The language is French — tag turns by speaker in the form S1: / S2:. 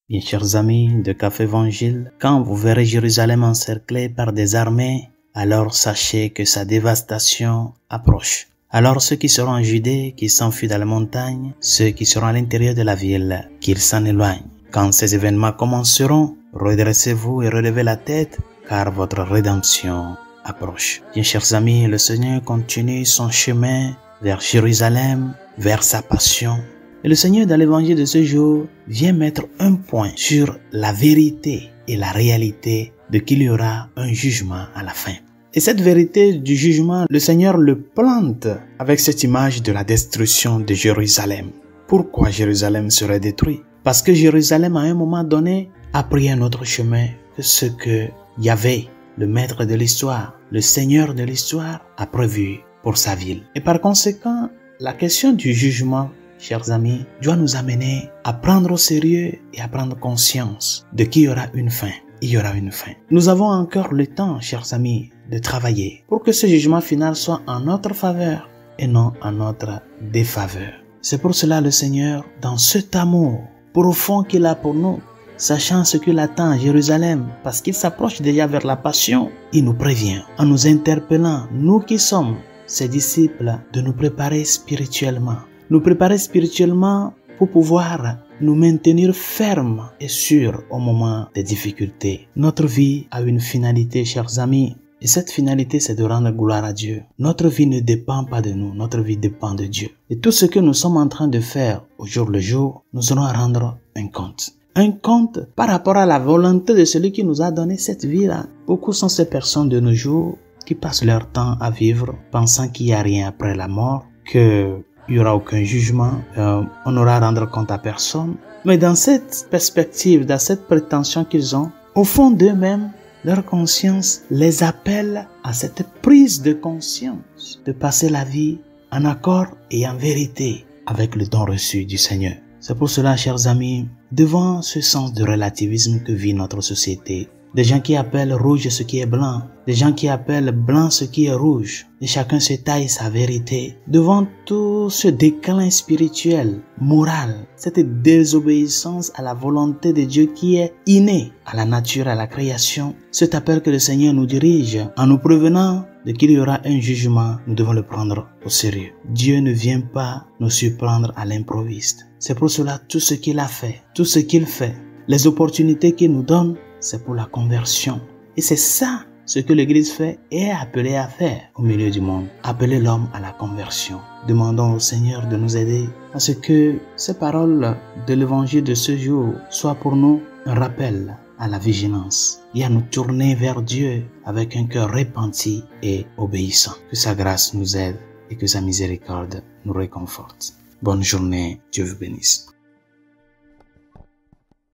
S1: Bien chers amis de Café Évangile, quand vous verrez Jérusalem encerclée par des armées, alors sachez que sa dévastation approche. Alors ceux qui seront en Judée, qui s'enfuient dans la montagne, ceux qui seront à l'intérieur de la ville, qu'ils s'en éloignent. Quand ces événements commenceront, redressez-vous et relevez la tête, car votre rédemption approche. Bien chers amis, le Seigneur continue son chemin vers Jérusalem, vers sa passion. Et le Seigneur, dans l'évangile de ce jour, vient mettre un point sur la vérité et la réalité de qu'il y aura un jugement à la fin. Et cette vérité du jugement, le Seigneur le plante avec cette image de la destruction de Jérusalem. Pourquoi Jérusalem serait détruit? Parce que Jérusalem, à un moment donné, a pris un autre chemin que ce que Yahvé, le maître de l'histoire, le Seigneur de l'histoire, a prévu pour sa ville. Et par conséquent, la question du jugement, chers amis, doit nous amener à prendre au sérieux et à prendre conscience de qu'il y aura une fin. Il y aura une fin. Nous avons encore le temps, chers amis, de travailler pour que ce jugement final soit en notre faveur et non en notre défaveur. C'est pour cela le Seigneur, dans cet amour profond qu'il a pour nous, sachant ce qu'il attend à Jérusalem, parce qu'il s'approche déjà vers la passion, il nous prévient en nous interpellant, nous qui sommes ses disciples, de nous préparer spirituellement. Nous préparer spirituellement pour pouvoir nous maintenir fermes et sûrs au moment des difficultés. Notre vie a une finalité, chers amis, et cette finalité, c'est de rendre gloire à Dieu. Notre vie ne dépend pas de nous, notre vie dépend de Dieu. Et tout ce que nous sommes en train de faire au jour le jour, nous allons rendre un compte. Un compte par rapport à la volonté de celui qui nous a donné cette vie-là. Beaucoup sont ces personnes de nos jours qui passent leur temps à vivre pensant qu'il n'y a rien après la mort, qu'il n'y aura aucun jugement, on n'aura à rendre compte à personne. Mais dans cette perspective, dans cette prétention qu'ils ont, au fond d'eux-mêmes, leur conscience les appelle à cette prise de conscience, de passer la vie en accord et en vérité avec le don reçu du Seigneur. C'est pour cela, chers amis, devant ce sens de relativisme que vit notre société, des gens qui appellent rouge ce qui est blanc, des gens qui appellent blanc ce qui est rouge, et chacun se taille sa vérité. Devant tout ce déclin spirituel, moral, cette désobéissance à la volonté de Dieu qui est innée à la nature, à la création, cet appel que le Seigneur nous dirige en nous prévenant de qu'il y aura un jugement, nous devons le prendre au sérieux. Dieu ne vient pas nous surprendre à l'improviste. C'est pour cela tout ce qu'il a fait, tout ce qu'il fait, les opportunités qu'il nous donne, c'est pour la conversion. Et c'est ça ce que l'Église fait et est appelée à faire au milieu du monde. Appeler l'homme à la conversion. Demandons au Seigneur de nous aider à ce que ces paroles de l'évangile de ce jour soient pour nous un rappel à la vigilance et à nous tourner vers Dieu avec un cœur repenti et obéissant. Que sa grâce nous aide et que sa miséricorde nous réconforte. Bonne journée, Dieu vous bénisse.